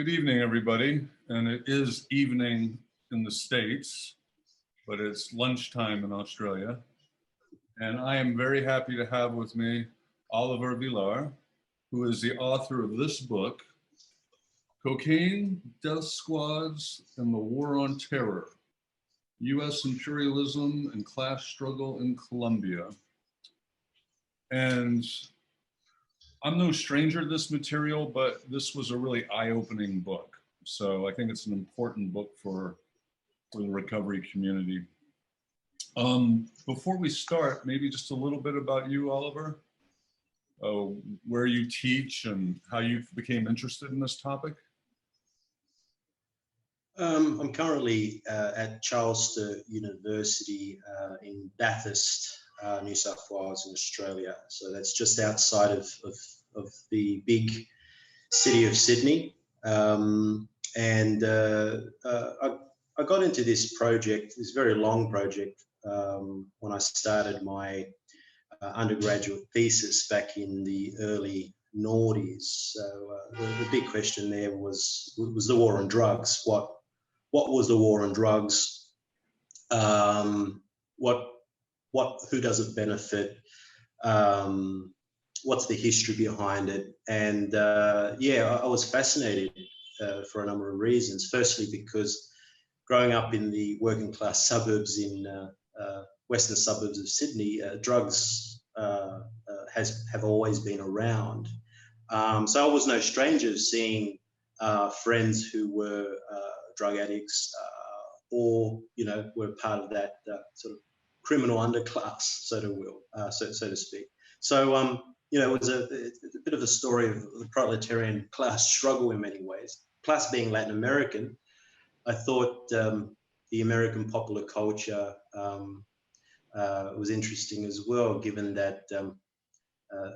Good evening, everybody. And it is evening in the States, but it's lunchtime in Australia. And I am very happy to have with me Oliver Villar, who is the author of this book, Cocaine, Death Squads, and the War on Terror, U.S. Imperialism and Class Struggle in Colombia. And I'm no stranger to this material, but this was a really eye-opening book. So I think it's an important book for the recovery community. Before we start, maybe just a little bit about you, Oliver, where you teach and how you became interested in this topic. I'm currently at Charles Sturt University in Bathurst, New South Wales in Australia. So that's just outside of the big city of Sydney. I got into this project, this very long project, when I started my undergraduate thesis back in the early noughties. So the big question there was the war on drugs. What was the war on drugs? Who does it benefit? What's the history behind it? And I was fascinated for a number of reasons. Firstly, because growing up in the working class suburbs in western suburbs of Sydney, drugs have always been around. So I was no stranger to seeing friends who were drug addicts or, were part of that sort of criminal underclass, so to speak. So, it was a bit of a story of the proletarian class struggle in many ways. Plus, being Latin American, I thought the American popular culture was interesting as well, given that it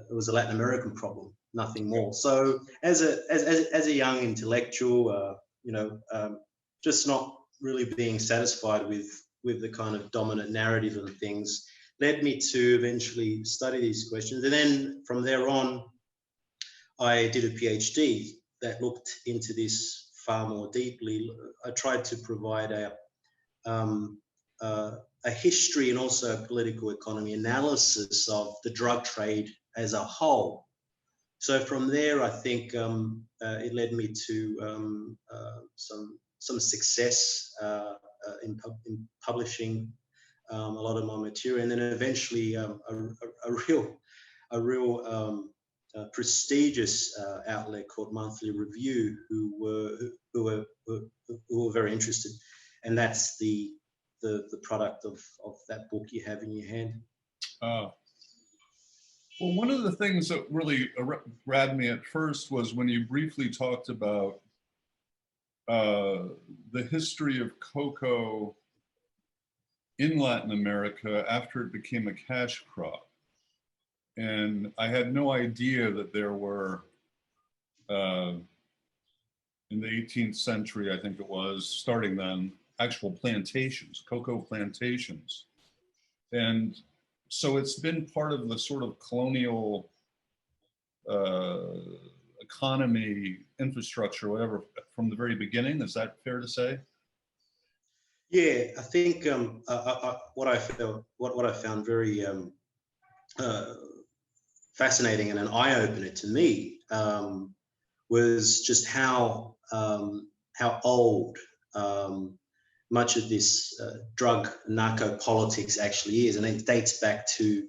was a Latin American problem, nothing more. So, as a young intellectual, just not really being satisfied with the kind of dominant narrative and things, led me to eventually study these questions. And then from there on, I did a PhD that looked into this far more deeply. I tried to provide a history and also a political economy analysis of the drug trade as a whole. So from there, I think it led me to some success in publishing a lot of my material, and then eventually a real prestigious outlet called Monthly Review, who were very interested, and that's the product of that book you have in your hand. Well, one of the things that really grabbed me at first was when you briefly talked about the history of cocoa in Latin America after it became a cash crop. And I had no idea that there were, in the 18th century, I think it was, starting then, actual plantations, cocoa plantations. And so it's been part of the sort of colonial economy, infrastructure, whatever, from the very beginning. Is that fair to say? Yeah, I think what I found very fascinating and an eye-opener to me was just how old much of this drug narco politics actually is, and it dates back to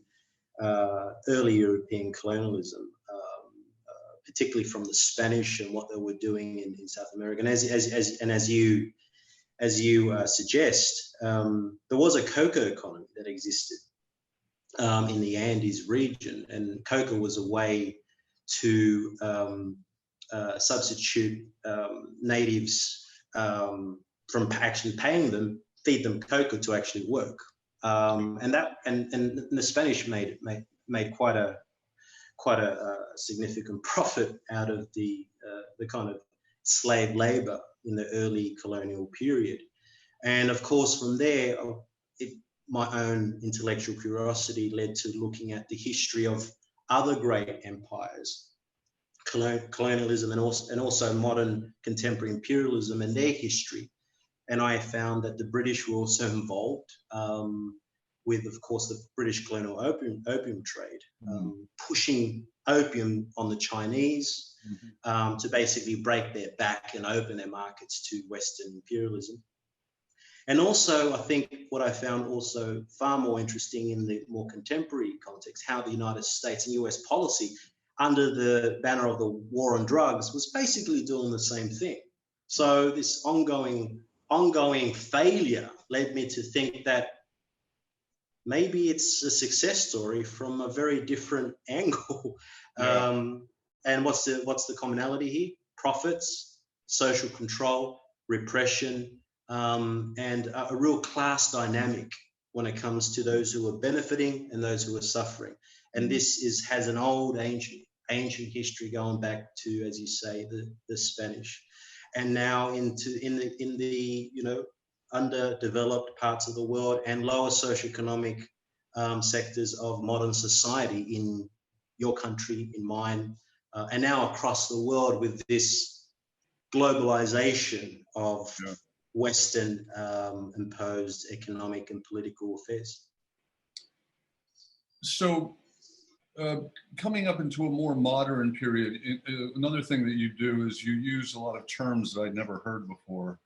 early European colonialism, particularly from the Spanish and what they were doing in South America. And as you suggest, there was a cocoa economy that existed in the Andes region, and cocoa was a way to substitute natives from actually paying them, feed them cocoa to actually work, and the Spanish made quite a significant profit out of the kind of slave labor in the early colonial period. And of course, from there, my own intellectual curiosity led to looking at the history of other great empires colonialism and also modern contemporary imperialism and their history. And I found that the British were also involved with, of course, the British colonial opium trade, pushing opium on the Chinese to basically break their back and open their markets to Western imperialism. And also, I think what I found also far more interesting in the more contemporary context, how the United States and US policy under the banner of the war on drugs was basically doing the same thing. So this ongoing failure led me to think that maybe it's a success story from a very different angle. Yeah. And what's the commonality here? Profits, social control, repression, and a real class dynamic when it comes to those who are benefiting and those who are suffering. And this has an old ancient history going back to, as you say, the Spanish, and now in the underdeveloped parts of the world and lower socioeconomic sectors of modern society in your country, in mine, and now across the world with this globalization of Western imposed economic and political affairs. So coming up into a more modern period, another thing that you do is you use a lot of terms that I'd never heard before.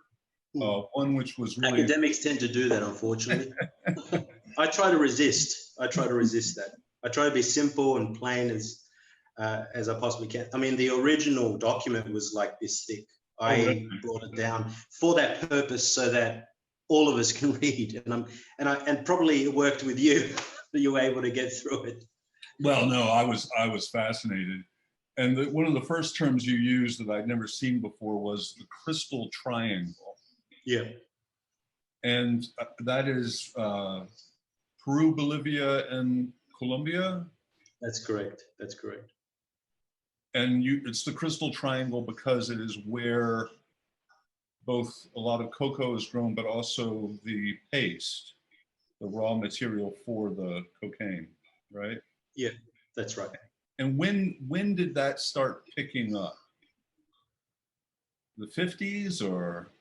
One which was really... Academics tend to do that, unfortunately. I try to resist. I try to be simple and plain as I possibly can. I mean, the original document was like this thick. I brought it down for that purpose so that all of us can read. And probably it worked with you that you were able to get through it. Well, no, I was fascinated. And one of the first terms you used that I'd never seen before was the crystal triangle. Yeah. And that is Peru, Bolivia, and Colombia? That's correct. That's correct. And it's the crystal triangle because it is where both a lot of cocoa is grown, but also the paste, the raw material for the cocaine, right? Yeah, that's right. And when did that start picking up? The 50s or?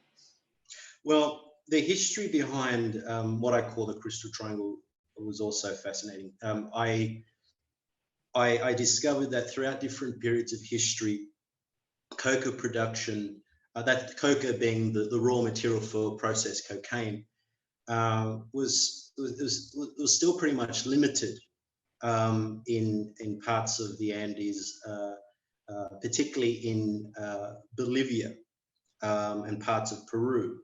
Well, the history behind what I call the crystal triangle was also fascinating. I discovered that throughout different periods of history, cocoa production, that cocoa being the raw material for processed cocaine, was still pretty much limited in parts of the Andes, particularly in Bolivia and parts of Peru.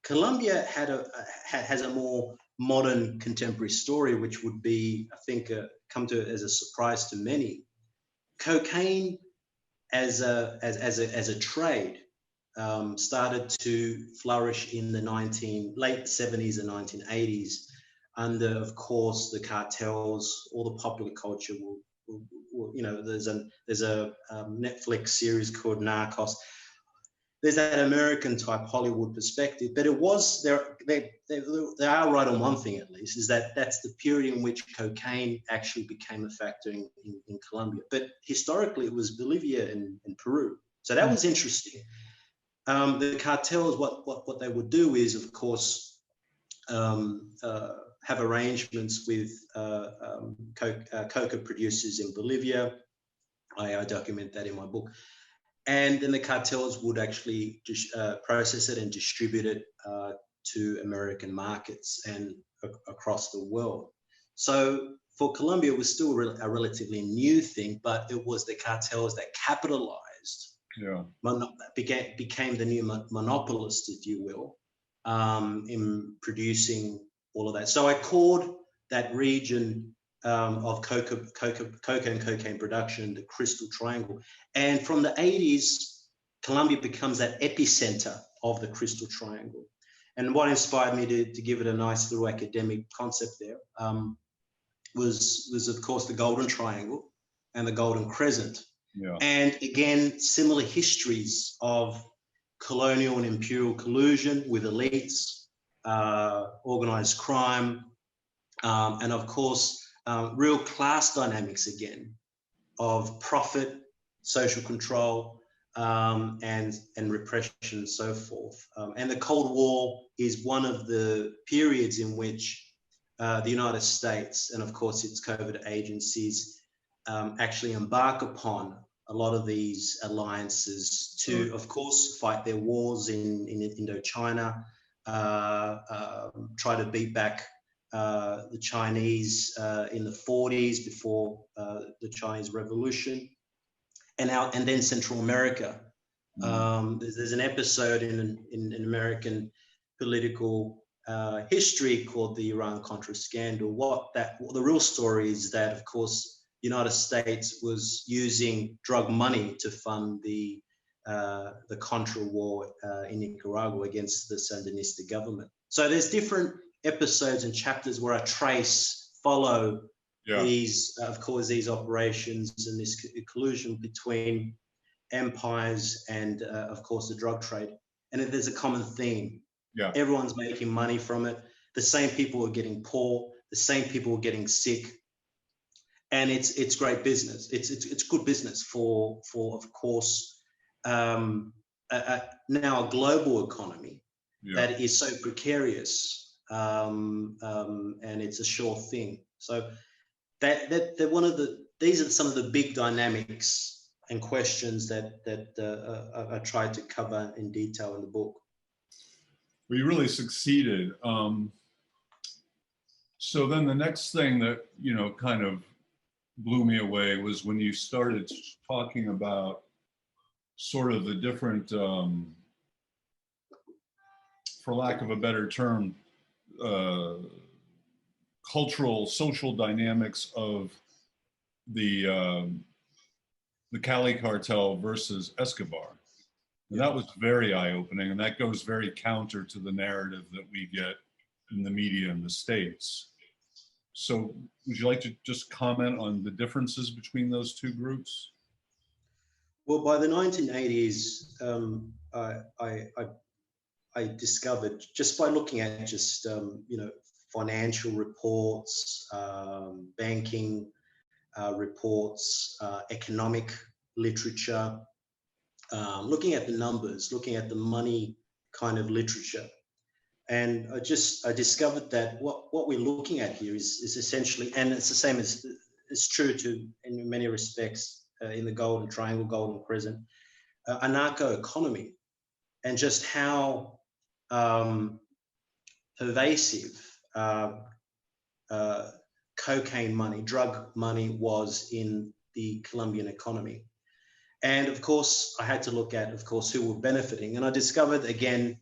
Colombia has a more modern contemporary story, which would be, I think, come to as a surprise to many. Cocaine as a trade started to flourish in the late 70s and 1980s under, of course, the cartels. All the popular culture will there's a Netflix series called Narcos. There's that American type Hollywood perspective, but it was they are right on one thing, at least, is that that's the period in which cocaine actually became a factor in Colombia. But historically, it was Bolivia and Peru. So that was interesting. The cartels, what they would do is, of course, have arrangements with cocoa producers in Bolivia. I document that in my book. And then the cartels would actually process it and distribute it to American markets and across the world. So for Colombia, it was still a relatively new thing, but it was the cartels that capitalized, became the new monopolist, if you will, in producing all of that. So I called that region of cocoa and cocaine production the Crystal Triangle. And from the 80s, Colombia becomes that epicenter of the Crystal Triangle. And what inspired me to give it a nice little academic concept there was of course the Golden Triangle and the Golden Crescent. Yeah. And again, similar histories of colonial and imperial collusion with elites, organized crime, and of course, real class dynamics again of profit, social control, and repression and so forth. And the Cold War is one of the periods in which the United States and, of course, its covert agencies actually embark upon a lot of these alliances to, of course, fight their wars in Indochina, try to beat back the Chinese in the 40s before the Chinese Revolution, and then Central America. There's an episode in American political history called the Iran-Contra Scandal. The real story is that, of course, the United States was using drug money to fund the Contra War in Nicaragua against the Sandinista government. So there's different episodes and chapters where I follow these, of course, these operations and this collusion between empires and, of course, the drug trade. And if there's a common theme, everyone's making money from it. The same people are getting poor. The same people are getting sick. And it's great business. It's good business for of course, now a global economy that is so precarious, and it's a sure thing. So these are some of the big dynamics and questions that I tried to cover in detail in the book. Well, you really succeeded. So then the next thing that, kind of blew me away was when you started talking about sort of the different, for lack of a better term, cultural, social dynamics of the Cali cartel versus Escobar. And that was very eye-opening, and that goes very counter to the narrative that we get in the media in the States. So would you like to just comment on the differences between those two groups? Well, by the 1980s, I discovered, just by looking at just, financial reports, banking reports, economic literature, looking at the numbers, looking at the money kind of literature. And I discovered that what we're looking at here is essentially, and it's the same as it's true in many respects in the Golden Triangle, Golden Crescent, a narco economy, and just how pervasive cocaine money, drug money was in the Colombian economy. And of course, I had to look at, of course, who were benefiting. And I discovered, again,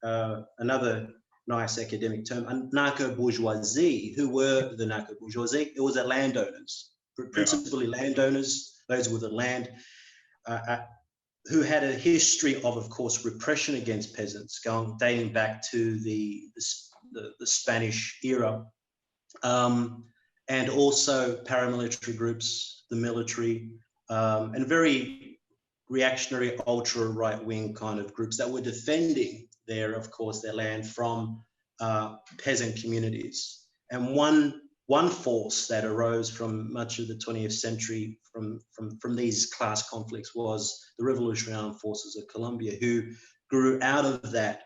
another nice academic term, narco-bourgeoisie. Who were the narco-bourgeoisie? It was the landowners, principally landowners, those with the land, who had a history of course, repression against peasants, dating back to the Spanish era, and also paramilitary groups, the military, and very reactionary, ultra right-wing kind of groups that were defending their land from peasant communities. And one force that arose from much of the 20th century from these class conflicts was the Revolutionary Armed Forces of Colombia, who grew out of that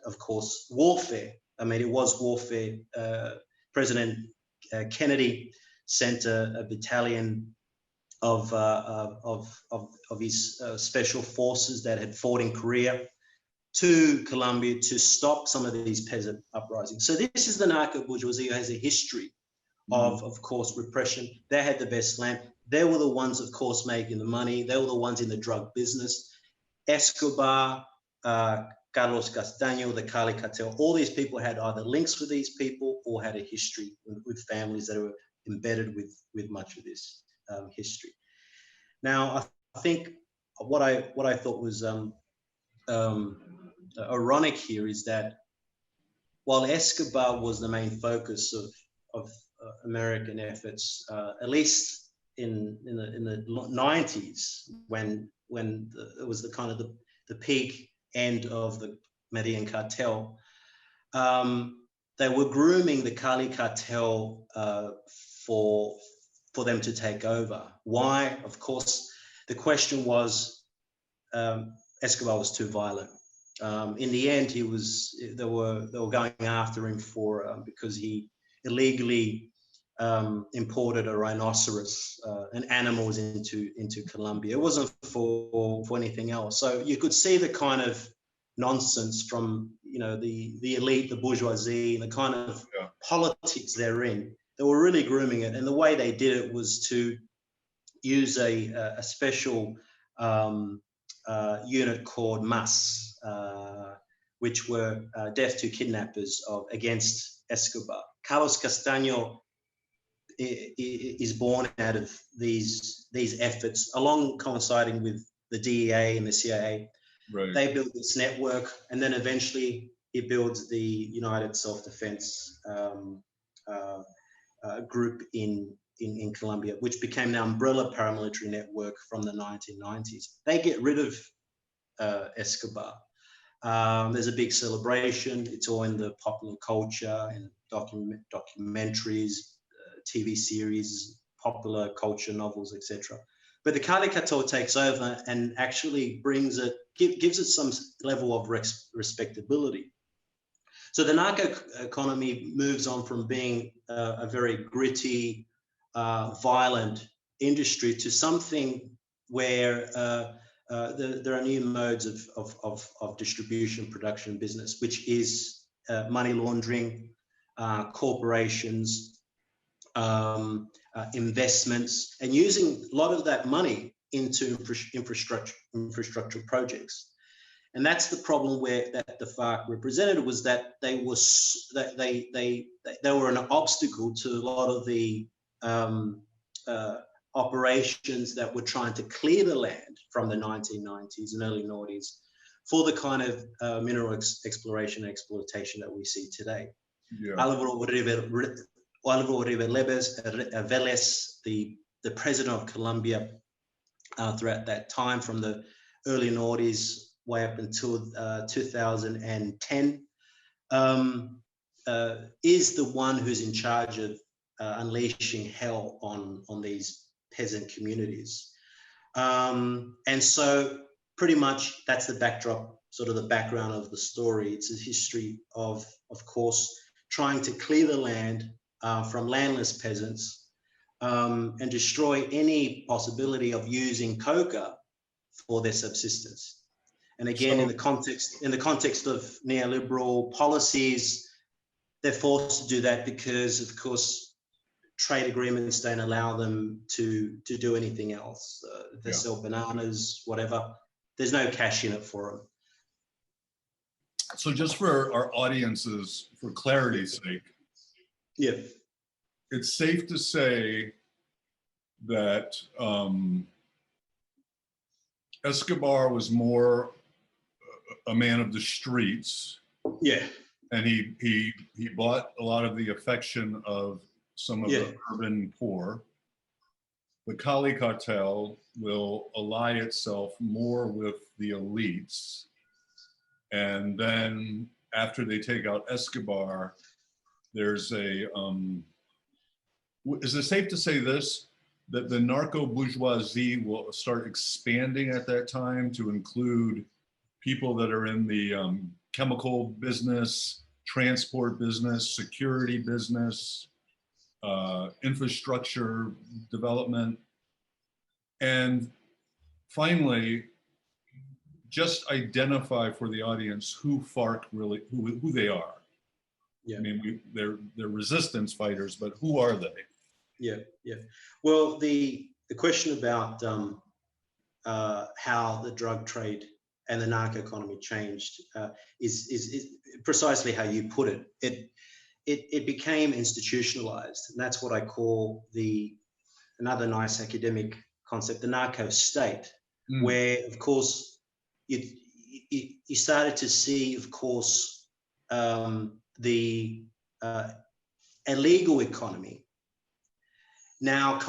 of course warfare. I mean, it was warfare. President Kennedy sent a battalion of his special forces that had fought in Korea to Colombia to stop some of these peasant uprisings. So this is the narco-bourgeoisie who has a history of course, repression. They had the best land. They were the ones, of course, making the money. They were the ones in the drug business. Escobar, Carlos Castaño, the Cali cartel, all these people had either links with these people or had a history with families that were embedded with much of this history. Now, I think what I thought was ironic here is that while Escobar was the main focus of American efforts, at least in the 90s, when it was the kind of the peak end of the Medellin cartel, they were grooming the Cali cartel for them to take over. Why? Of course, the question was, Escobar was too violent. In the end, they were going after him for because he illegally imported a rhinoceros and animals into Colombia. It wasn't for anything else. So you could see the kind of nonsense from the elite, the bourgeoisie, and the kind of politics they're in. They were really grooming it, and the way they did it was to use a special unit called MAS, which were death to kidnappers against Escobar. Carlos Castaño is born out of these efforts, along coinciding with the DEA and the CIA. Right. They build this network, and then eventually he builds the United Self-Defense group in Colombia, which became the umbrella paramilitary network from the 1990s. They get rid of Escobar. There's a big celebration. It's all in the popular culture and documentaries, TV series, popular culture, novels, etc. But the caricature takes over and actually gives it some level of respectability. So the narco economy moves on from being a very gritty, violent industry to something where there are new modes of distribution, production, business, which is money laundering, corporations, investments, and using a lot of that money into infrastructure projects. And that's the problem that the FARC represented, was that they were an obstacle to a lot of the operations that were trying to clear the land from the 1990s and early noughties for the kind of mineral exploration and exploitation that we see today. Yeah. Álvaro Uribe Vélez, the president of Colombia throughout that time, from the early noughties way up until 2010, is the one who's in charge of unleashing hell on these peasant communities. And so pretty much that's the backdrop, sort of the background of the story. It's a history of course, trying to clear the land from landless peasants and destroy any possibility of using coca for their subsistence. And again, in the context of neoliberal policies, they're forced to do that because, of course, trade agreements don't allow them to do anything else. They sell bananas, whatever. There's no cash in it for them. So just for our audiences, for clarity's sake, it's safe to say that Escobar was more a man of the streets. Yeah. And he bought a lot of the affection of some of the urban poor. The Cali cartel will ally itself more with the elites. And then after they take out Escobar, there's is it safe to say this, that the narco bourgeoisie will start expanding at that time to include people that are in the chemical business, transport business, security business, infrastructure development, and finally, just identify for the audience who FARC really, who they are. Yeah. I mean, they're resistance fighters, but who are they? Yeah. Well, the question about how the drug trade and the narco economy changed is precisely how you put it. It became institutionalized, and that's what I call another nice academic concept, the narco state, where, of course, you started to see, of course, the illegal economy now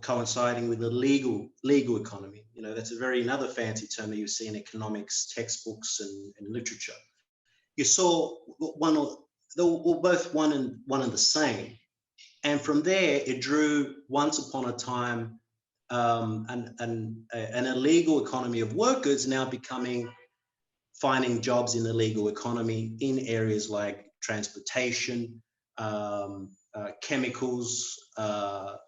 coinciding with the legal economy. You know, that's another fancy term that you see in economics textbooks and literature. You saw they were both one and the same, and from there it drew once upon a time an illegal economy of workers now finding jobs in the legal economy in areas like transportation, chemicals,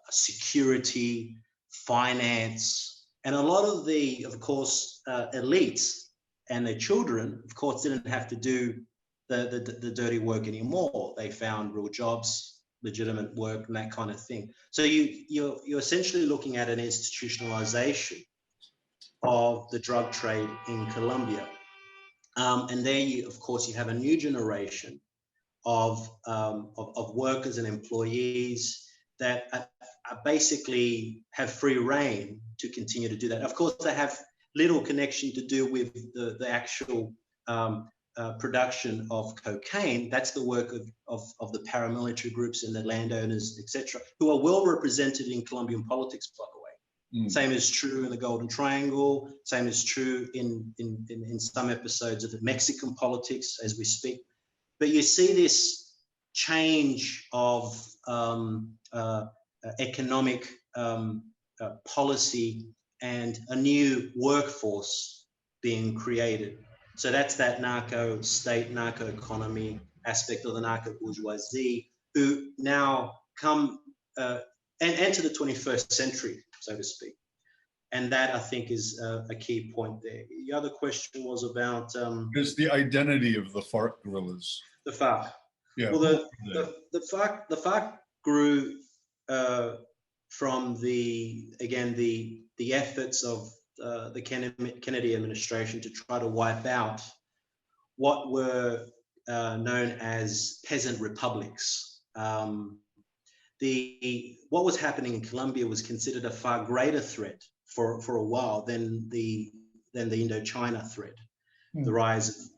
security, finance, and a lot of the, of course, elites and their children, of course, didn't have to do the dirty work anymore. They found real jobs, legitimate work, and that kind of thing. So you're essentially looking at an institutionalization of the drug trade in Colombia. And there, of course, you have a new generation of workers and employees that basically have free reign to continue to do that. Of course, they have little connection to do with the actual production of cocaine. That's the work of the paramilitary groups and the landowners, etc., who are well represented in Colombian politics, by the way. Same is true in the Golden Triangle. Same is true in some episodes of the Mexican politics as we speak. But you see this change of economic policy and a new workforce being created. So that's that narco state, narco economy aspect of the narco bourgeoisie, who now come and enter the 21st century, so to speak. And that, I think, is a key point there. The other question was about... is the identity of the FARC guerrillas. The FARC. Yeah. Well, the FARC grew from the efforts of the Kennedy administration to try to wipe out what were known as peasant republics. What was happening in Colombia was considered a far greater threat for a while than the Indochina threat, the rise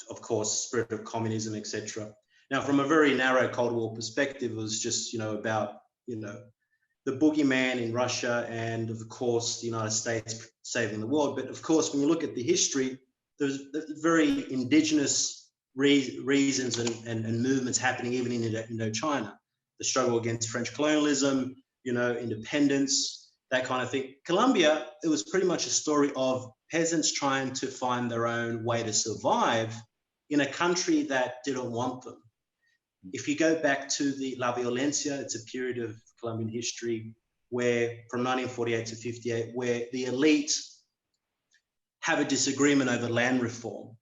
of course, spirit of communism, etc. Now, from a very narrow Cold War perspective, it was just about the boogeyman in Russia and of course the United States saving the world. But of course, when you look at the history, there's very indigenous reasons and movements happening even in Indochina. The struggle against French colonialism, independence, that kind of thing. Colombia, it was pretty much a story of peasants trying to find their own way to survive in a country that didn't want them. If you go back to the La Violencia, it's a period of Colombian history where, from 1948 to 58, where the elite have a disagreement over land reform.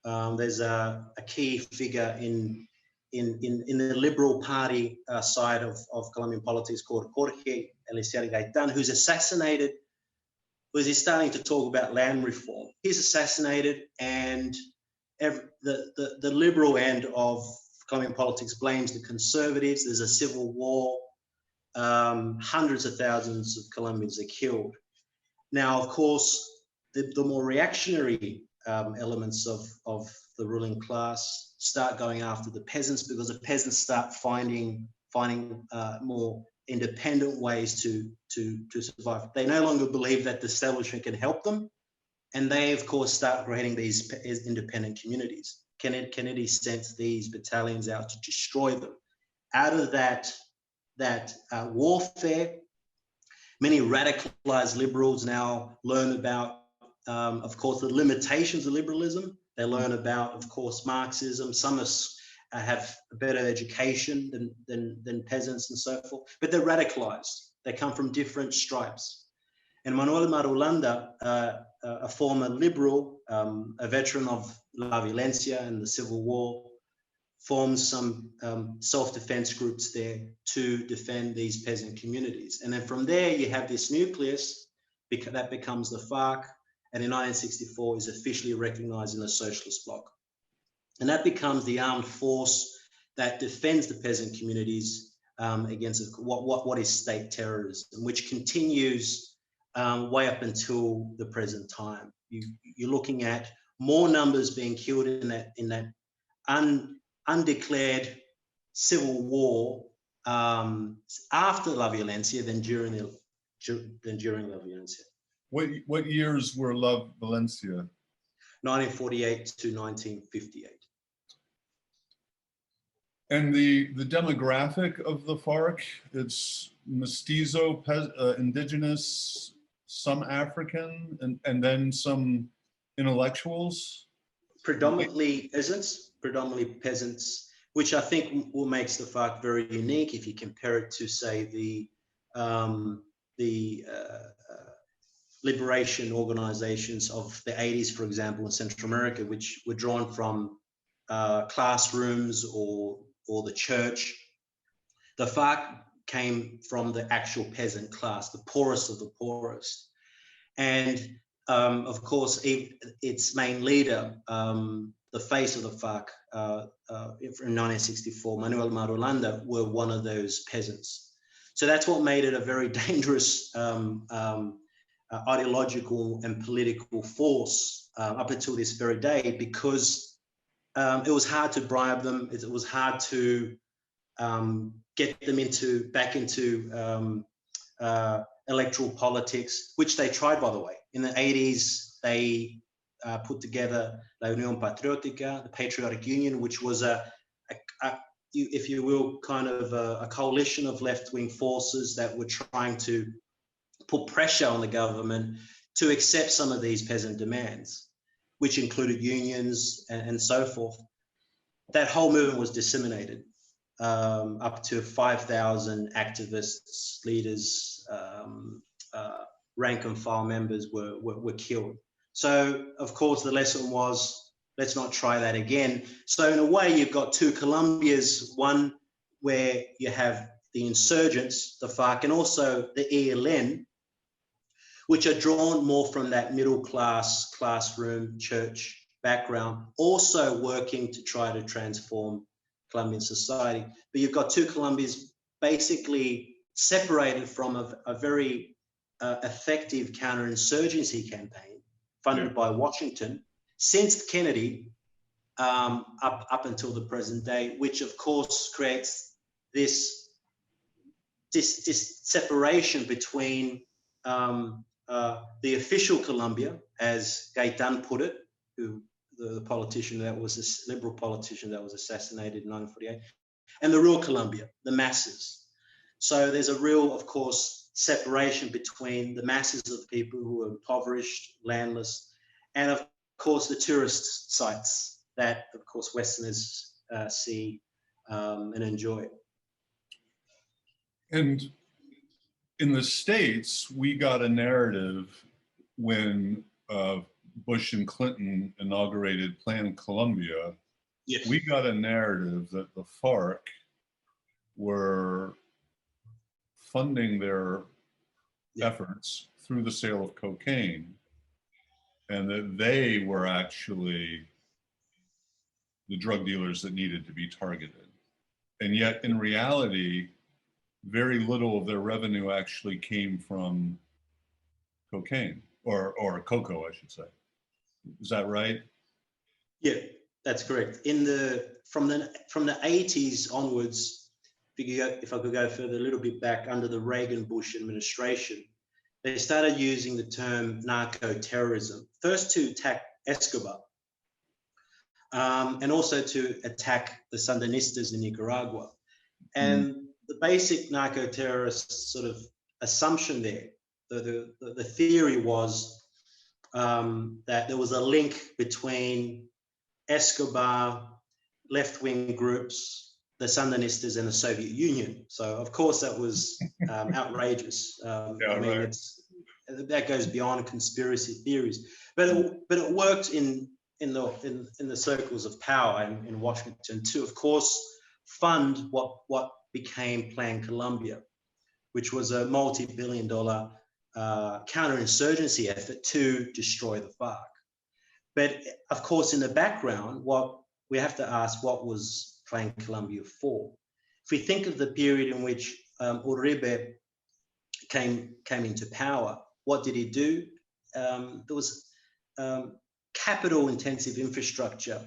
There's a key figure in the Liberal Party side of Colombian politics called Jorge Eliezer Gaitan, who's assassinated, was he starting to talk about land reform. He's assassinated, and the liberal end of Colombian politics blames the conservatives. There's a civil war. Hundreds of thousands of Colombians are killed. Now, of course, the more reactionary elements of the ruling class start going after the peasants, because the peasants start finding more independent ways to survive. They no longer believe that the establishment can help them, and they, of course, start creating these independent communities. Kennedy sent these battalions out to destroy them. Out of that warfare, many radicalized liberals now learn about, of course, the limitations of liberalism. They learn about, of course, Marxism. Some have a better education than peasants and so forth, but they're radicalized. They come from different stripes. And Manuel Marulanda, a former liberal, a veteran of La Violencia and the Civil War, forms some self-defense groups there to defend these peasant communities. And then from there, you have this nucleus that becomes the FARC, and in 1964 is officially recognized in the Socialist Bloc. And that becomes the armed force that defends the peasant communities against what is state terrorism, which continues way up until the present time. You're looking at more numbers being killed in that undeclared civil war after La Violencia than during La Violencia. What years were La Violencia? 1948 to 1958. And the demographic of the FARC, it's mestizo, indigenous, some African, and then some intellectuals. Predominantly peasants, which I think will makes the FARC very unique if you compare it to, say, the liberation organizations of the 80s, for example, in Central America, which were drawn from classrooms or the church. The FARC came from the actual peasant class, the poorest of the poorest. And of course, its main leader, the face of the FARC in 1964, Manuel Marulanda, were one of those peasants. So that's what made it a very dangerous ideological and political force up until this very day, because it was hard to bribe them. It was hard to get them back into electoral politics, which they tried, by the way. In the 80s, they put together La Unión Patriótica, the Patriotic Union, which was if you will, kind of a coalition of left-wing forces that were trying to put pressure on the government to accept some of these peasant demands, which included unions and so forth. That whole movement was disseminated. Up to 5,000 activists, leaders, rank and file members were killed. So, of course, the lesson was, let's not try that again. So in a way, you've got two Colombias, one where you have the insurgents, the FARC, and also the ELN, which are drawn more from that middle class, classroom, church background, also working to try to transform Colombian society. But you've got two Colombias basically separated from a very effective counterinsurgency campaign funded by Washington since Kennedy up until the present day, which of course creates this separation between the official Colombia, as Gaitan put it, who the politician that was a liberal politician that was assassinated in 1948, and the real Colombia, the masses. So there's a real, of course, separation between the masses of people who are impoverished, landless, and of course the tourist sites that, of course, Westerners see and enjoy. And in the States, we got a narrative when Bush and Clinton inaugurated Plan Colombia. Yes. We got a narrative that the FARC were funding their efforts through the sale of cocaine, and that they were actually the drug dealers that needed to be targeted. And yet, in reality, very little of their revenue actually came from cocaine, or cocoa, I should say. Is that right? Yeah, that's correct. From the 80s onwards, if I could go further a little bit back, under the Reagan-Bush administration, they started using the term narco-terrorism, first to attack Escobar, and also to attack the Sandinistas in Nicaragua. And the basic narco-terrorist sort of assumption there, the theory was that there was a link between Escobar, left-wing groups, the Sandinistas, and the Soviet Union. So, of course, that was outrageous. That goes beyond conspiracy theories. But it worked in the circles of power in Washington to, of course, fund what became Plan Colombia, which was a multi-billion-dollar counterinsurgency effort to destroy the FARC. But of course, in the background, what we have to ask, what was Plan Colombia for? If we think of the period in which Uribe came into power, what did he do? There was capital-intensive infrastructure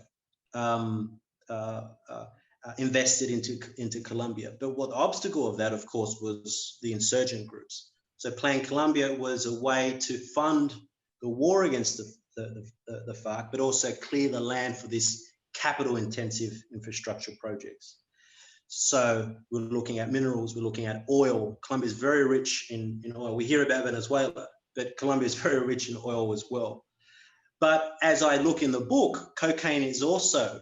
invested into Colombia. But what the obstacle of that, of course, was the insurgent groups. So Plan Colombia was a way to fund the war against the FARC, but also clear the land for this capital-intensive infrastructure projects. So we're looking at minerals, we're looking at oil. Colombia is very rich in oil. We hear about Venezuela, but Colombia is very rich in oil as well. But as I look in the book, cocaine is also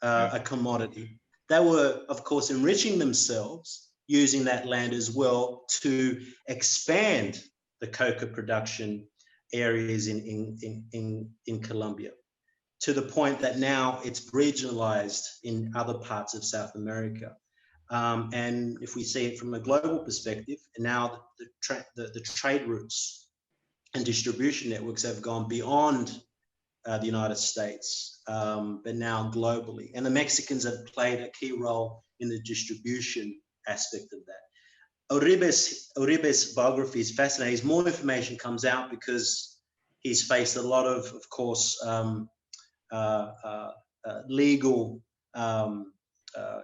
a commodity. They were, of course, enriching themselves using that land as well to expand the coca production areas in Colombia, to the point that now it's regionalized in other parts of South America. And if we see it from a global perspective, now the trade routes and distribution networks have gone beyond the United States, but now globally. And the Mexicans have played a key role in the distribution aspect of that. Uribe's biography is fascinating. As more information comes out, because he's faced a lot of course, legal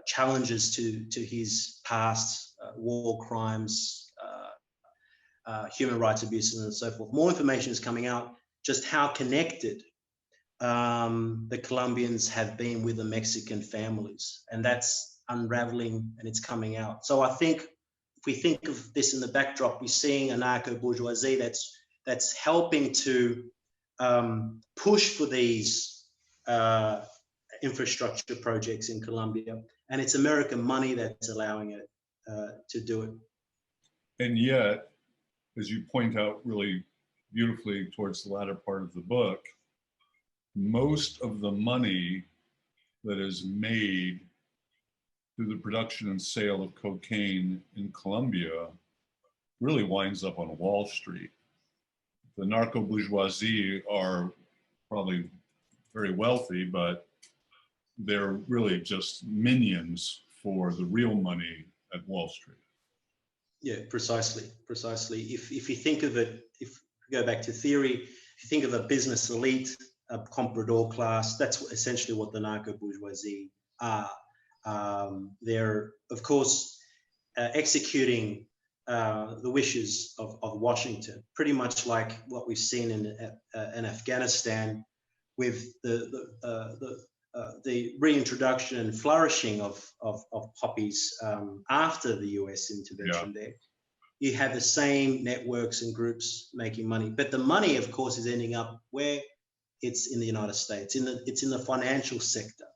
challenges to his past, war crimes, human rights abuses, and so forth. More information is coming out just how connected the Colombians have been with the Mexican families, and that's unraveling and it's coming out. So I think if we think of this in the backdrop, we're seeing a narco-bourgeoisie that's helping to push for these infrastructure projects in Colombia, and it's American money that's allowing it to do it. And yet, as you point out really beautifully towards the latter part of the book, most of the money that is made through the production and sale of cocaine in Colombia really winds up on Wall Street. The narco-bourgeoisie are probably very wealthy, but they're really just minions for the real money at Wall Street. Yeah, precisely. If you think of it, if we go back to theory, if you think of a business elite, a comprador class, that's essentially what the narco-bourgeoisie are. They're, of course, executing the wishes of Washington, pretty much like what we've seen in Afghanistan with the reintroduction and flourishing of poppies after the US intervention there. You have the same networks and groups making money, but the money, of course, is ending up where? It's in the United States. It's in the financial sector.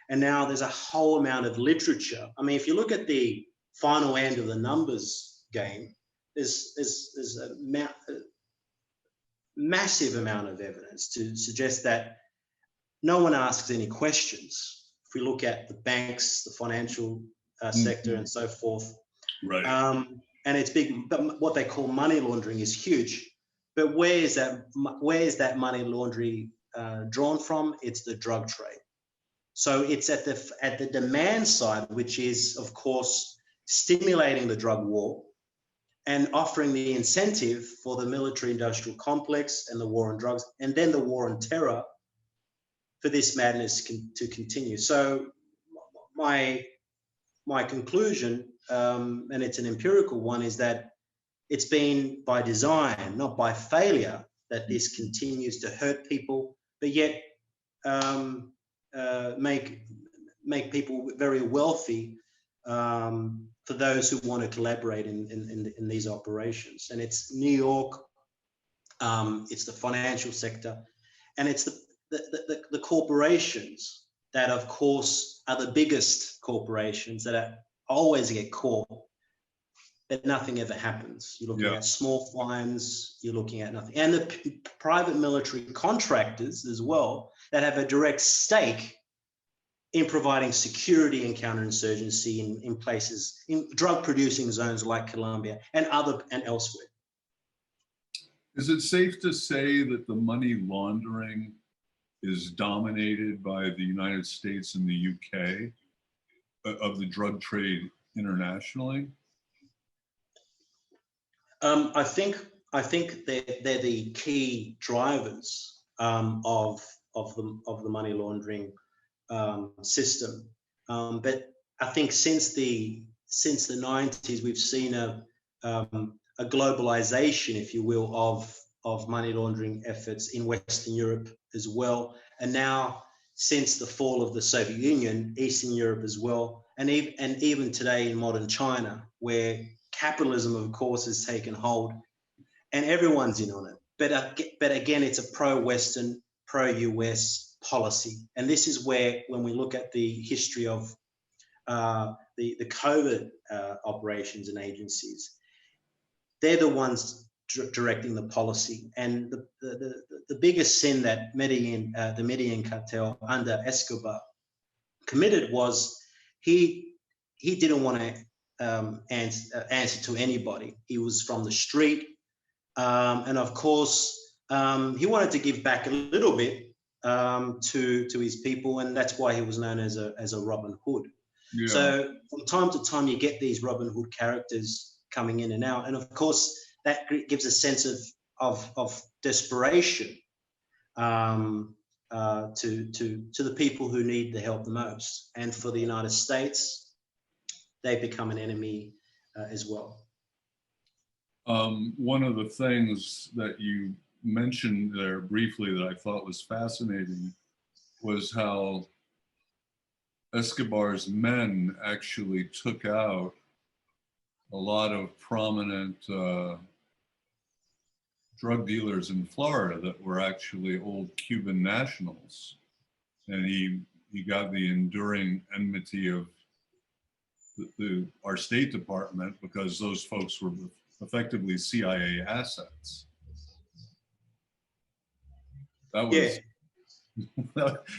And now there's a whole amount of literature. I mean, if you look at the final end of the numbers game, there's a massive amount of evidence to suggest that no one asks any questions. If we look at the banks, the financial sector, and so forth, right? And it's big. But what they call money laundering is huge. But where is that money laundering drawn from? It's the drug trade. So it's at the demand side, which is, of course, stimulating the drug war and offering the incentive for the military-industrial complex and the war on drugs, and then the war on terror for this madness to continue. So my conclusion, and it's an empirical one, is that it's been by design, not by failure, that this continues to hurt people, but yet make people very wealthy for those who want to collaborate in these operations. And it's New York, it's the financial sector, and it's the corporations that, of course, are the biggest corporations that always get caught, but nothing ever happens. You're looking at small fines, you're looking at nothing. And the private military contractors as well that have a direct stake in providing security and counterinsurgency in places, in drug-producing zones like Colombia and elsewhere. Is it safe to say that the money laundering is dominated by the United States and the UK of the drug trade internationally? I think they're the key drivers of the money laundering system. But I think since the 90s, we've seen a globalization, if you will, of money laundering efforts in Western Europe as well. And now, since the fall of the Soviet Union, Eastern Europe as well. and even today in modern China, where capitalism, of course, has taken hold, and everyone's in on it. But again, it's a pro-Western, pro-US policy, and this is where, when we look at the history of the COVID operations and agencies, they're the ones directing the policy. And the biggest sin that the Medellin cartel under Escobar committed was he didn't want to answer to anybody. He was from the street, and of course he wanted to give back a little bit to his people, and that's why he was known as a Robin Hood. Yeah. So from time to time, you get these Robin Hood characters coming in and out, and of course that gives a sense of desperation to the people who need the help the most. And for the United States, they become an enemy as well. One of the things that you mentioned there briefly that I thought was fascinating was how Escobar's men actually took out a lot of prominent drug dealers in Florida that were actually old Cuban nationals. And he got the enduring enmity of our State Department, because those folks were effectively CIA assets. That was,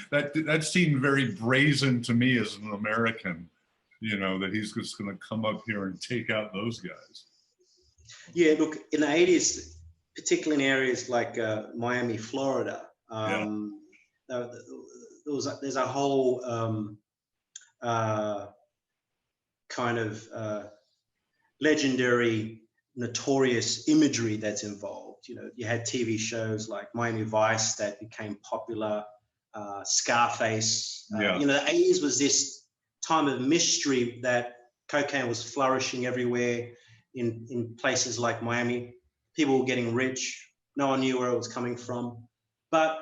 that seemed very brazen to me as an American, you know, that he's just going to come up here and take out those guys. Yeah, look, in the 80s, particularly in areas like Miami, Florida, there's a whole kind of legendary, notorious imagery that's involved. You know, you had TV shows like Miami Vice that became popular, Scarface. You know, the 80s was this time of mystery that cocaine was flourishing everywhere in places like Miami. People were getting rich. No one knew where it was coming from. But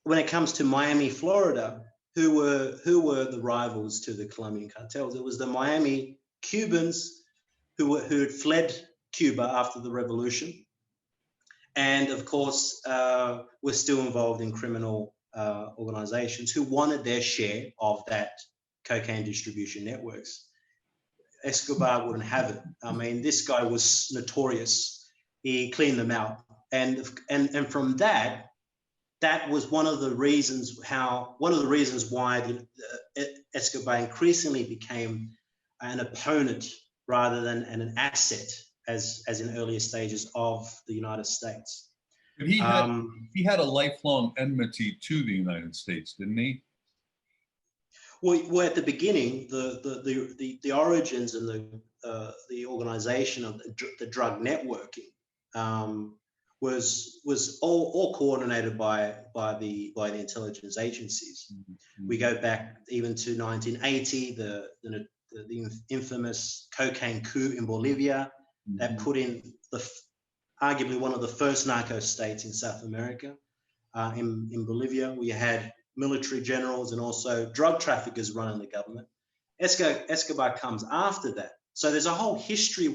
when it comes to Miami, Florida, who were the rivals to the Colombian cartels? It was the Miami Cubans who had fled Cuba after the revolution, and of course were still involved in criminal organizations who wanted their share of that cocaine distribution networks. Escobar wouldn't have it. I mean, this guy was notorious. He cleaned them out, and from that was one of the reasons why Escobar increasingly became an opponent rather than an asset as in earlier stages of the United States. But he had a lifelong enmity to the United States, didn't he? Well, at the beginning, the origins and the organization of the drug networking was all coordinated by the intelligence agencies. Mm-hmm. We go back even to 1980, the infamous cocaine coup in Bolivia, mm-hmm. that put in arguably one of the first narco states in South America. In Bolivia, we had military generals and also drug traffickers running the government. Escobar comes after that. So there's a whole history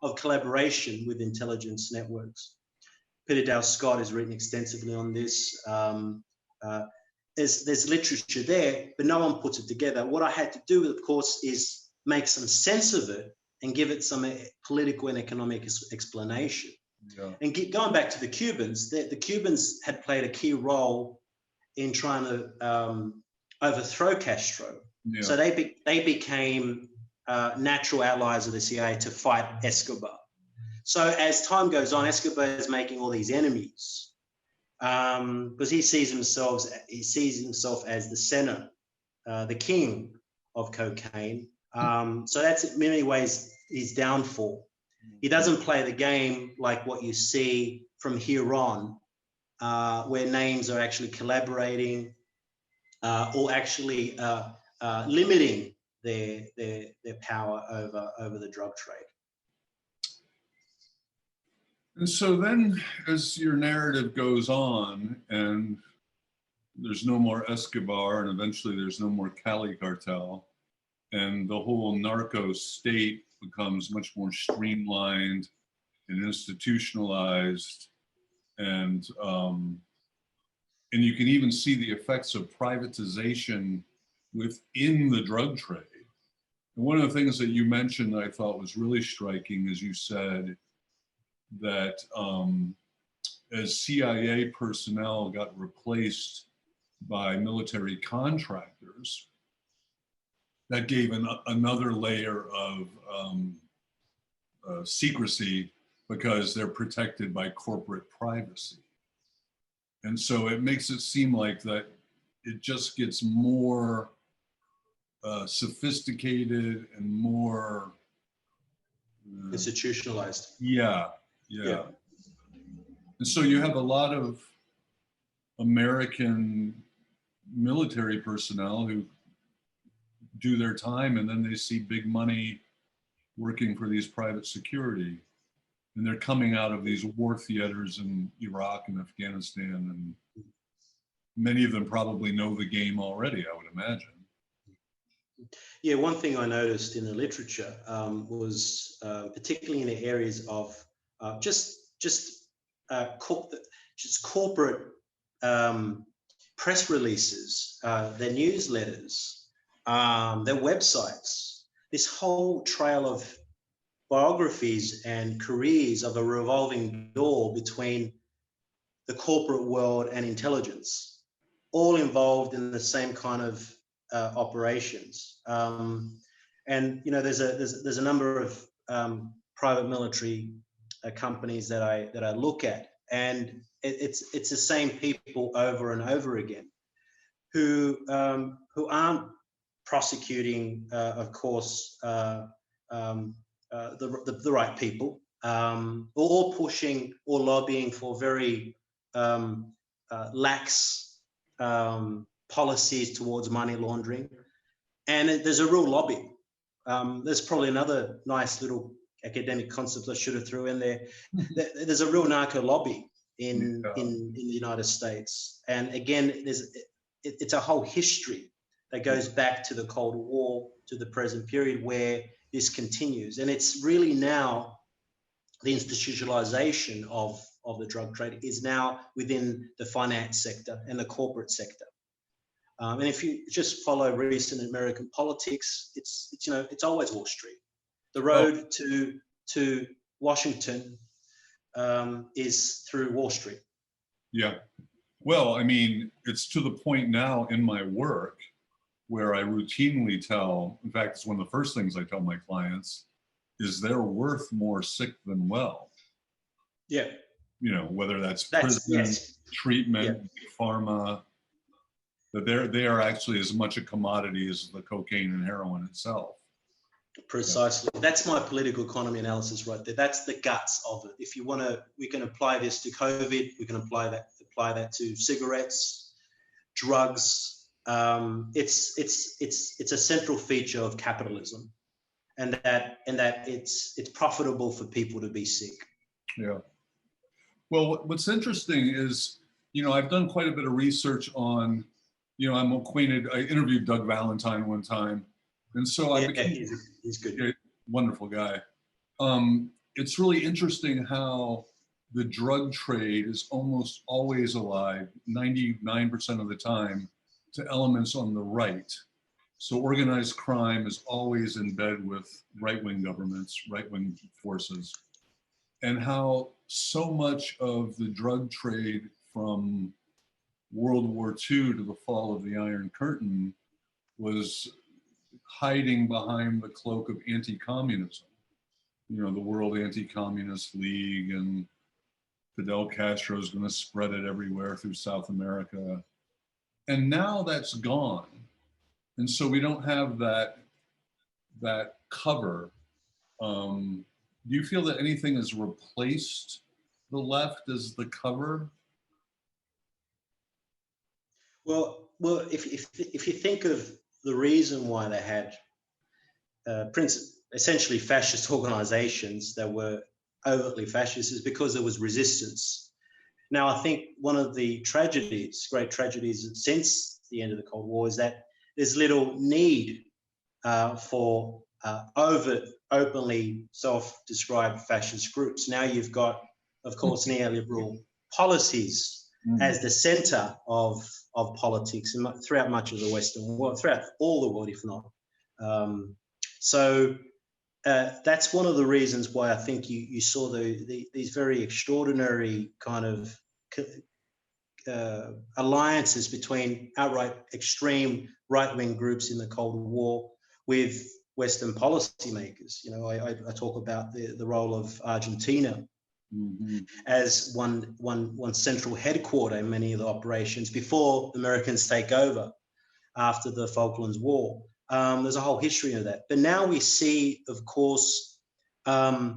of collaboration with intelligence networks. Peter Dale Scott has written extensively on this. There's literature there, but no one puts it together. What I had to do, of course, is make some sense of it and give it some political and economic explanation. Yeah. And going back to the Cubans, the Cubans had played a key role in trying to overthrow Castro. Yeah. So they became natural allies of the CIA to fight Escobar. So as time goes on, Escobar is making all these enemies because he sees himself as the center, the king of cocaine. So that's in many ways his downfall. He doesn't play the game like what you see from here on, where names are actually collaborating or actually limiting their power over the drug trade. And so then, as your narrative goes on, and there's no more Escobar, and eventually there's no more Cali cartel, and the whole narco state becomes much more streamlined and institutionalized, and you can even see the effects of privatization within the drug trade. And one of the things that you mentioned that I thought was really striking is you said that as CIA personnel got replaced by military contractors, that gave another layer of secrecy because they're protected by corporate privacy. And so it makes it seem like that it just gets more sophisticated and more institutionalized. Yeah. And so you have a lot of American military personnel who do their time, and then they see big money working for these private security, and they're coming out of these war theaters in Iraq and Afghanistan, and many of them probably know the game already, I would imagine. Yeah, one thing I noticed in the literature was particularly in the areas of just corporate press releases, their newsletters, their websites, this whole trail of biographies and careers of a revolving door between the corporate world and intelligence, all involved in the same kind of operations. And you know, there's a number of private military companies that I look at, and it's the same people over and over again who aren't prosecuting, of course, the right people, or pushing or lobbying for very lax policies towards money laundering. And there's a real lobby. There's probably another nice little academic concept I should have threw in there. There's a real narco lobby in the United States. And again, it's a whole history that goes back to the Cold War, to the present period where this continues. And it's really now the institutionalization of the drug trade is now within the finance sector and the corporate sector. And if you just follow recent American politics, it's you know, it's always Wall Street. The road to Washington is through Wall Street. Yeah. Well, I mean, it's to the point now in my work where I routinely tell, in fact, it's one of the first things I tell my clients, is they're worth more sick than well. Yeah. You know, whether that's prison, treatment, pharma, that they are actually as much a commodity as the cocaine and heroin itself. Precisely. Yeah. That's my political economy analysis right there. That's the guts of it. If you want to, we can apply this to COVID. We can apply that to cigarettes, drugs. It's a central feature of capitalism, and that it's profitable for people to be sick. Yeah. Well, what's interesting is, you know, I've done quite a bit of research on, you know, I'm acquainted. I interviewed Doug Valentine one time, and so I became, he's good, wonderful guy. It's really interesting how the drug trade is almost always alive, 99% of the time, to elements on the right. So organized crime is always in bed with right-wing governments, right-wing forces, and how so much of the drug trade from World War II to the fall of the Iron Curtain was hiding behind the cloak of anti-communism. You know, the World Anti-Communist League, and Fidel Castro is going to spread it everywhere through South America. And now that's gone. And so we don't have that cover. Do you feel that anything has replaced the left as the cover? Well, if you think of the reason why they had essentially fascist organizations that were overtly fascist, is because there was resistance Now, I think one of the great tragedies since the end of the Cold War, is that there's little need for openly self-described fascist groups. Now you've got, of course, neoliberal policies as the center of politics throughout much of the Western world, throughout all the world, if not. That's one of the reasons why I think you saw these very extraordinary kind of alliances between outright extreme right-wing groups in the Cold War with Western policymakers. You know, I talk about the role of Argentina as one central headquarter in many of the operations before the Americans take over after the Falklands War. There's a whole history of that. But now we see, of course, a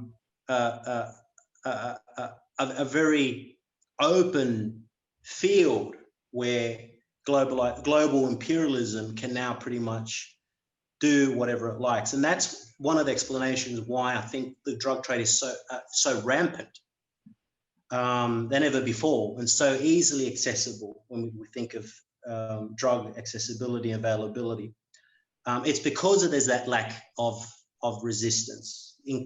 very open field where global imperialism can now pretty much do whatever it likes. And that's one of the explanations why I think the drug trade is so rampant than ever before, and so easily accessible when we think of drug accessibility and availability. It's because there's that lack of resistance in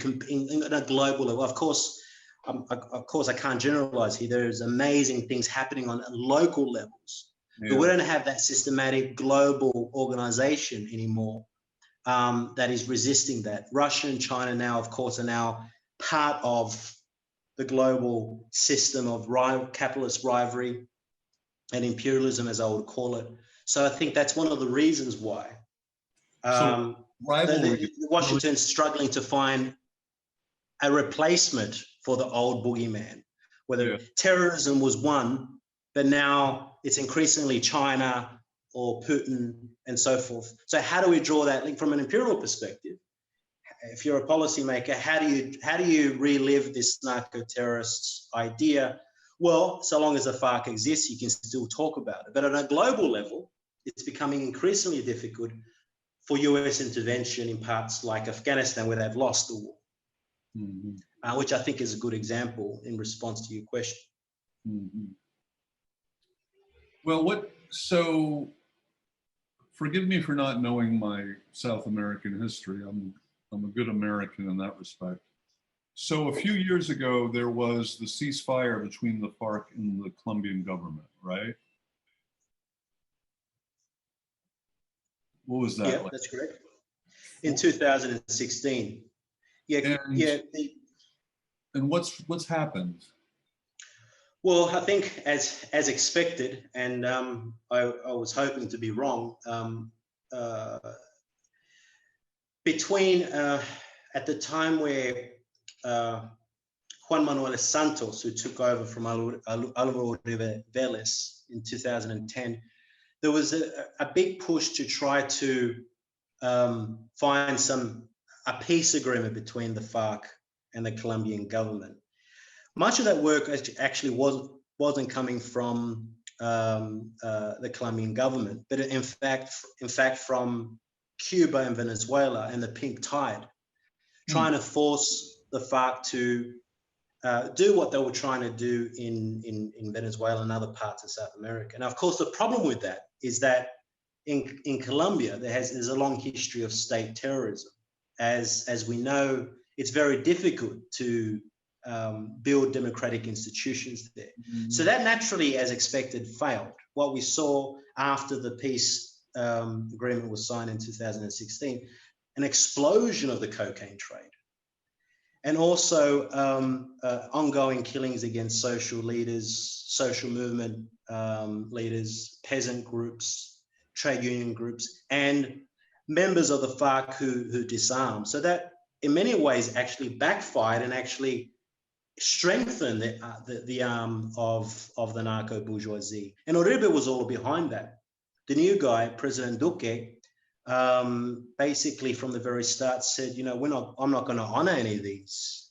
a global level. Of course, I can't generalize here. There's amazing things happening on local levels, but we don't have that systematic global organization anymore that is resisting that. Russia and China now, of course, are now part of the global system of capitalist rivalry and imperialism, as I would call it. So I think that's one of the reasons why Washington's struggling to find a replacement for the old boogeyman, whether terrorism was one, but now it's increasingly China or Putin and so forth. So how do we draw that link from an imperial perspective? If you're a policymaker, how do you relive this narco-terrorist idea? Well, so long as the FARC exists, you can still talk about it. But on a global level, it's becoming increasingly difficult for US intervention in parts like Afghanistan, where they've lost the war, which I think is a good example in response to your question. Well, so forgive me for not knowing my South American history. I'm a good American in that respect. So a few years ago, there was the ceasefire between the FARC and the Colombian government, right? What was that like? Yeah, that's correct. In 2016. And what's happened? Well, I think as expected, and I was hoping to be wrong, between at the time where Juan Manuel Santos, who took over from Álvaro Vélez in 2010, there was a big push to try to find a peace agreement between the FARC and the Colombian government. Much of that work actually wasn't coming from the Colombian government, but in fact from Cuba and Venezuela and the Pink Tide, trying to force the FARC to do what they were trying to do in Venezuela and other parts of South America. Now, of course, the problem with that is that in Colombia, there's a long history of state terrorism. As we know, it's very difficult to build democratic institutions there. So that naturally, as expected, failed. What we saw after the peace agreement was signed in 2016, an explosion of the cocaine trade, and also ongoing killings against social leaders, social movement leaders, peasant groups, trade union groups, and members of the FARC who disarmed. So that in many ways actually backfired and actually strengthened the arm of the narco bourgeoisie. And Uribe was all behind that. The new guy, President Duque, basically from the very start said, you know, I'm not going to honor any of these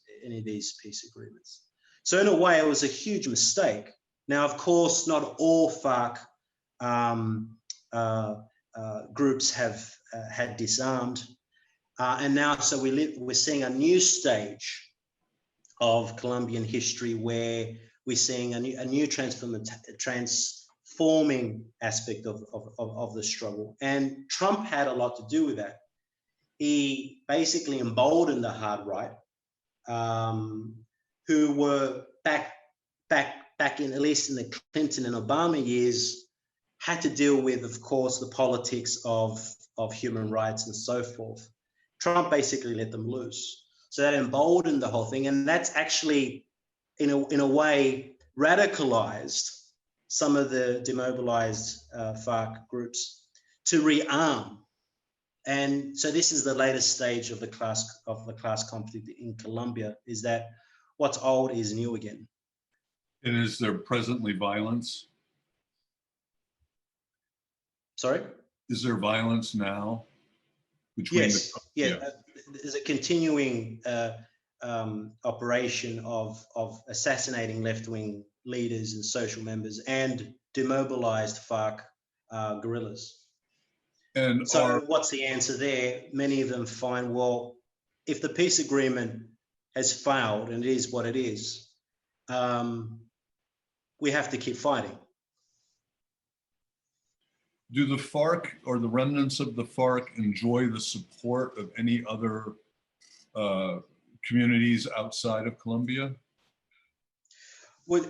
peace agreements. So in a way, it was a huge mistake. Now, of course, not all FARC groups have had disarmed, and now so we're seeing a new stage of Colombian history where we're seeing a new transforming aspect of the struggle. And Trump had a lot to do with that. He basically emboldened the hard right, who were back in, at least in the Clinton and Obama years, had to deal with, of course, the politics of human rights and so forth. Trump basically let them loose. So that emboldened the whole thing. And that's actually, in a way, radicalized some of the demobilized FARC groups to rearm. And so this is the latest stage of the class conflict in Colombia, is that what's old is new again. And is there presently violence? Sorry? Is there violence now? Between yes. There's a continuing operation of assassinating left-wing leaders and social members and demobilized FARC guerrillas. And so what's the answer there? Many of them find, well, if the peace agreement has failed, and it is what it is, we have to keep fighting. Do the FARC or the remnants of the FARC enjoy the support of any other communities outside of Colombia? Well,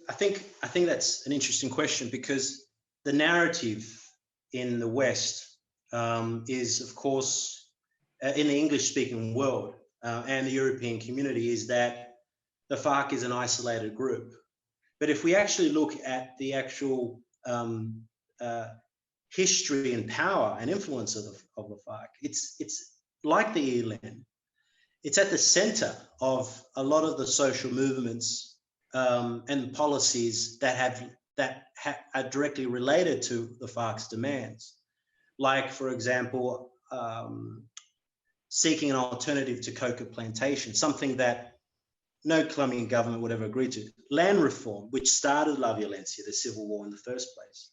I think that's an interesting question, because the narrative in the West is, of course, in the English-speaking world and the European community, is that the FARC is an isolated group. But if we actually look at the actual history and power and influence of the FARC, it's like the ELN. It's at the center of a lot of the social movements and policies that are directly related to the FARC's demands. Like, for example, seeking an alternative to coca plantation, something that no Colombian government would ever agree to. Land reform, which started La Violencia, the civil war, in the first place.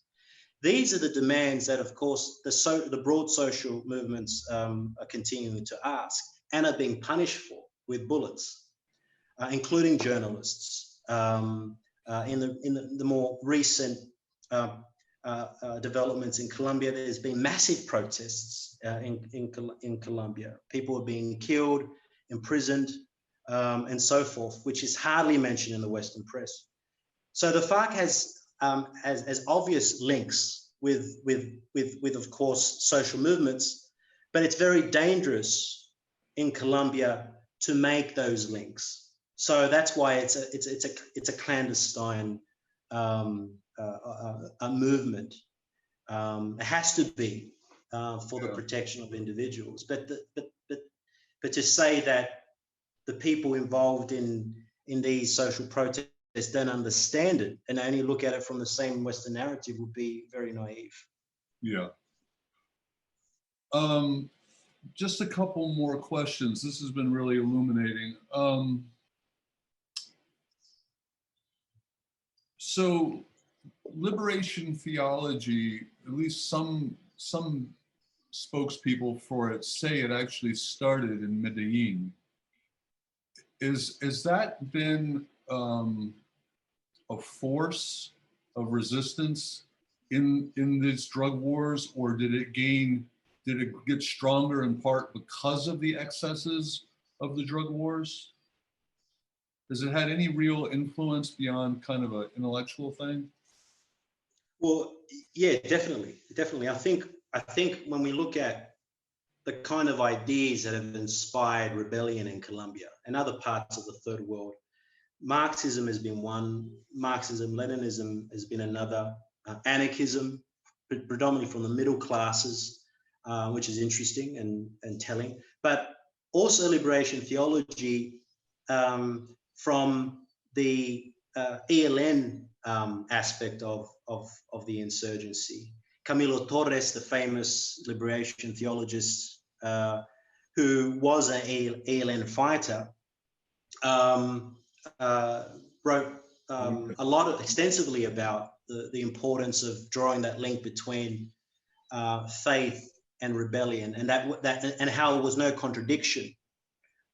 These are the demands that, of course, the broad social movements are continuing to ask and are being punished for with bullets, including journalists. In the more recent developments in Colombia, there's been massive protests in Colombia. People are being killed, imprisoned, and so forth, which is hardly mentioned in the Western press. So the FARC has obvious links with of course social movements, but it's very dangerous in Colombia to make those links. So that's why it's a clandestine a movement. It has to be for the protection of individuals. But to say that the people involved in these social protests don't understand it and only look at it from the same Western narrative would be very naive. Yeah. Just a couple more questions. This has been really illuminating. So liberation theology, at least some spokespeople for it say it actually started in Medellin. Is that been a force of resistance in these drug wars, or did it get stronger in part because of the excesses of the drug wars? Has it had any real influence beyond kind of an intellectual thing? Well, yeah, definitely. I think when we look at the kind of ideas that have inspired rebellion in Colombia and other parts of the third world, Marxism has been one, Marxism-Leninism has been another, anarchism, predominantly from the middle classes, which is interesting and telling, but also liberation theology from the ELN aspect of the insurgency. Camilo Torres, the famous liberation theologist who was an ELN fighter, wrote extensively about the importance of drawing that link between faith and rebellion, and and how it was no contradiction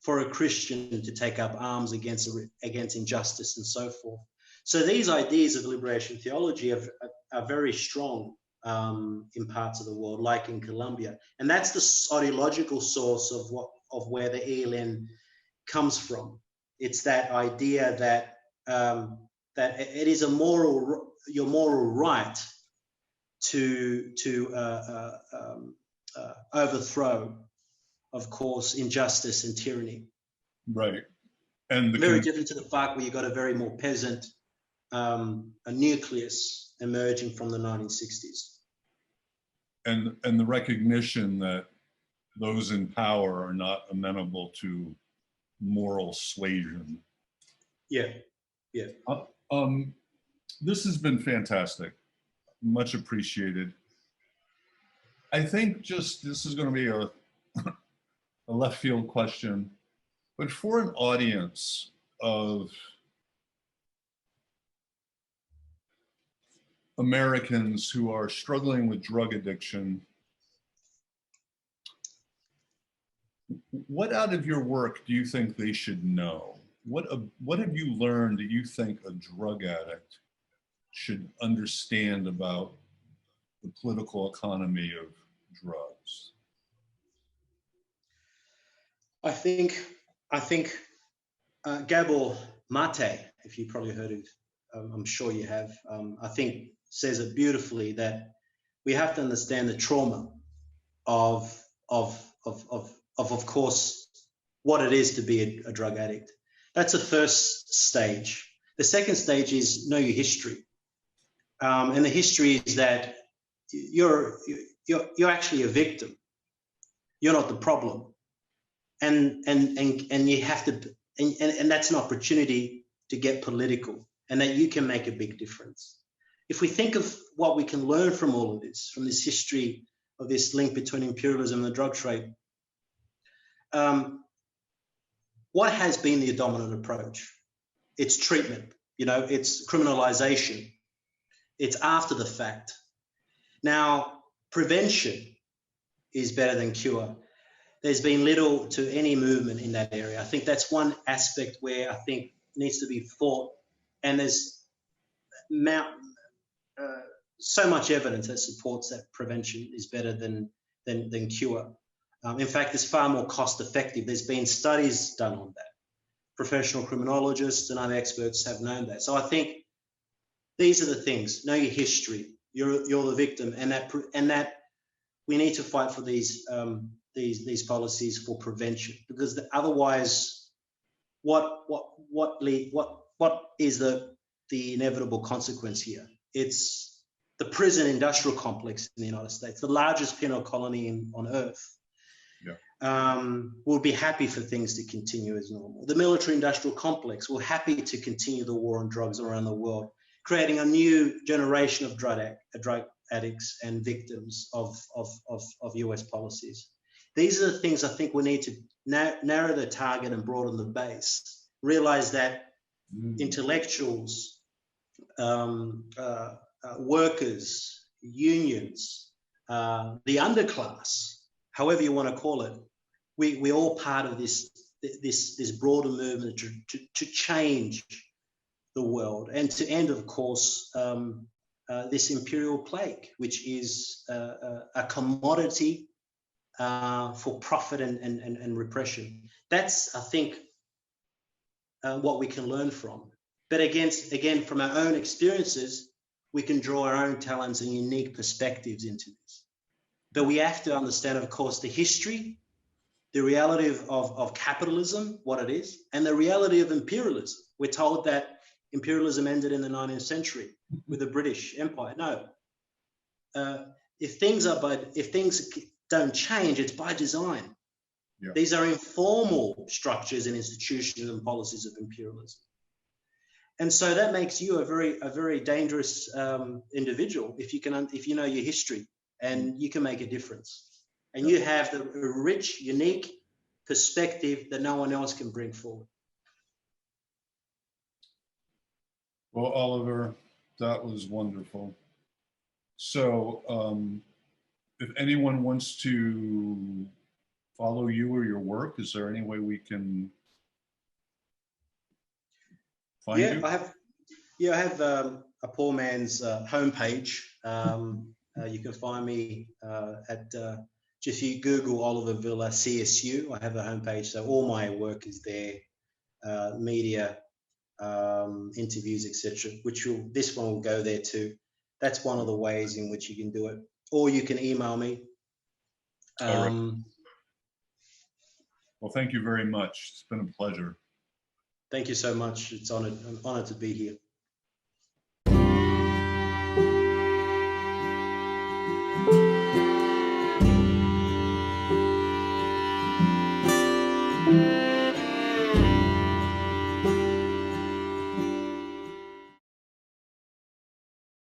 for a Christian to take up arms against injustice and so forth. So these ideas of liberation theology are very strong in parts of the world, like in Colombia, and that's the ideological source of where the ELN comes from. It's that idea that that it is your moral right to overthrow, of course, injustice and tyranny. Right. And very different to the FARC, where you got a very more peasant a nucleus emerging from the 1960s. And the recognition that those in power are not amenable to moral suasion. Yeah, yeah. This has been fantastic. Much appreciated. I think this is going to be a left field question, but for an audience of Americans who are struggling with drug addiction, what out of your work do you think they should know? What have you learned that you think a drug addict should understand about the political economy of drugs? I think Gabor Mate, if you probably heard of, I'm sure you have, I think says it beautifully, that we have to understand the trauma of course, what it is to be a drug addict. That's the first stage. The second stage is know your history, and the history is that you're actually a victim. You're not the problem, and you have to, and that's an opportunity to get political, and that you can make a big difference. If we think of what we can learn from all of this, from this history of this link between imperialism and the drug trade, what has been the dominant approach? It's treatment, it's criminalization, it's after the fact. Now, prevention is better than cure. There's been little to any movement in that area. I think that's one aspect where I think needs to be fought, and there's so much evidence that supports that prevention is better than cure. In fact, it's far more cost effective. There's been studies done on that. Professional criminologists and other experts have known that. So I think these are the things. Know your history. You're the victim, and that we need to fight for these policies for prevention, because otherwise, what is the inevitable consequence here? It's the prison industrial complex in the United States, the largest penal colony on earth. Will be happy for things to continue as normal. The military industrial complex will happy to continue the war on drugs around the world, creating a new generation of drug addicts and victims of US policies. These are the things I think we need to narrow the target and broaden the base. Realize that intellectuals, workers, unions, the underclass, however you want to call it, we're all part of this broader movement to change the world and to end, of course, this imperial plague, which is a commodity for profit and repression. That's, I think, what we can learn from. But again, from our own experiences, we can draw our own talents and unique perspectives into this. But we have to understand, of course, the history, the reality of capitalism, what it is, and the reality of imperialism. We're told that imperialism ended in the 19th century with the British Empire. No. If things don't change, it's by design. Yeah. These are informal structures and institutions and policies of imperialism. And so that makes you a very dangerous individual if you know your history, and you can make a difference. And you have the rich, unique perspective that no one else can bring forward. Well, Oliver, that was wonderful. So if anyone wants to follow you or your work, is there any way we can find you? Yeah, I have a poor man's homepage. You can find me at just if you Google Oliver Villar CSU. I have a homepage, so all my work is there, media, interviews, etc. This one will go there too. That's one of the ways in which you can do it, or you can email me. All right. Well, thank you very much. It's been a pleasure. Thank you so much. It's an honor to be here.